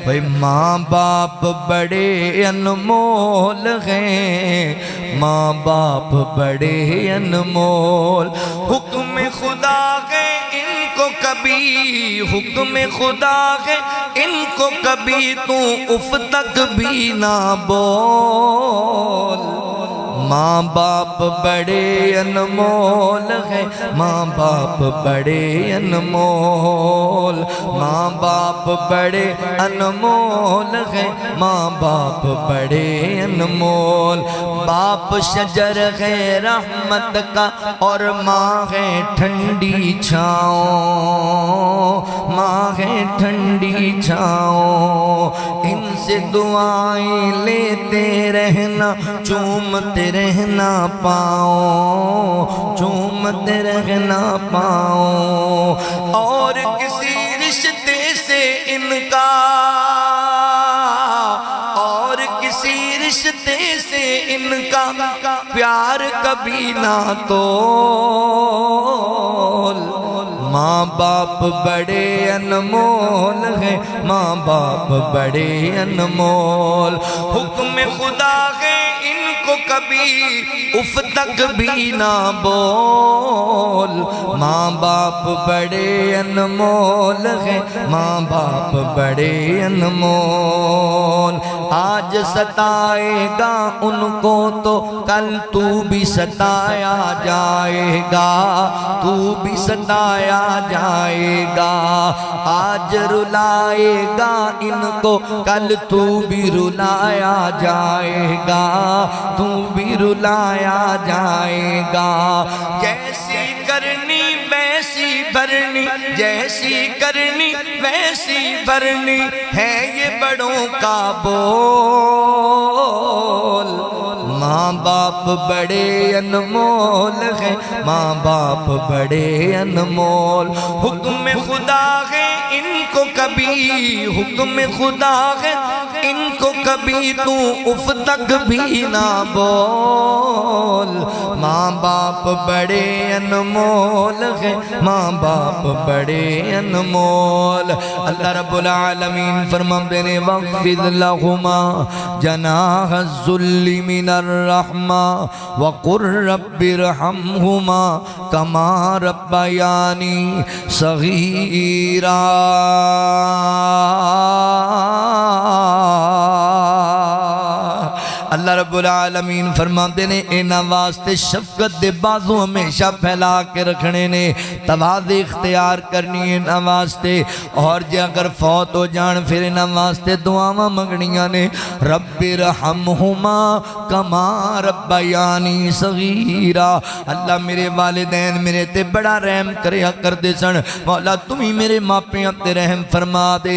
भाई माँ बाप बड़े अनमोल हैं, माँ बाप बड़े अनमोल। हुक्म खुदा है इनको कभी, हुक्म खुदा है इनको कभी तू उफ तक भी ना बोल। माँ बाप बड़े अनमोल है, माँ बाप बड़े अनमोल, माँ बाप बड़े अनमोल है, माँ बाप बड़े अनमोल। बाप शजर है रहमत का और माँ है ठंडी छाँव, माँ है ठंडी छाँव। इनसे दुआएं लेते रहना, चूमते रहना पाओ, चूमते रहना पाओ। और किसी रिश्ते से इनका, और किसी रिश्ते से इनका प्यार कभी ना तोल। माँ बाप बड़े अनमोल हैं, माँ बाप बड़े अनमोल। हुक्म खुदा है इनको कभी उफ तक भी ना बोल। माँ बाप बड़े अनमोल हैं, माँ बाप बड़े अनमोल। आज सताएगा उनको तो कल तू भी सताया जाएगा, तू भी सताया जाएगा। आज रुलाएगा इनको कल तू भी रुलाया जाएगा, तू भी रुलाया जाएगा। जैसी करनी वैसी भरनी, जैसी करनी वैसी भरनी है ये बड़ों का बोल। माँ बाप बड़े अनमोल हैं, माँ बाप बड़े अनमोल। हुक्म खुदा है इनको कभी, हुक्म खुदा है इनको कभी तू उफ तक भी ना बोल। माँ बाप बड़े अनमोल हैं, माँ बाप बड़े अनमोल। अल्लाह रब्बुल आलमीन फरमाते ने वक़्फ़िद लहुमा जनाह ज़ुल्लि मिनर रहमा वक़ुर रब्बिरहमहुमा कमा रब्बयानी सगीरा। अल्लाह रब्बुल आलमीन फरमाते ने इन्हां वास्ते शफकत दे बाजू हमेशा फैला के रखने ने, तवाज़ु इख्तियार करनी है इन्हां वास्ते। और जे अगर फौत हो जान फिर इन्हां वास्ते दुआवां मंगनियां ने। रब्बिरहमहुमा कमा रब्बयानी सगीरा। अल्लाह मेरे वालिदैन मेरे ते बड़ा रहम करया करदे सन, मौला तुम ही मेरे मापियां ते रहम फरमा दे।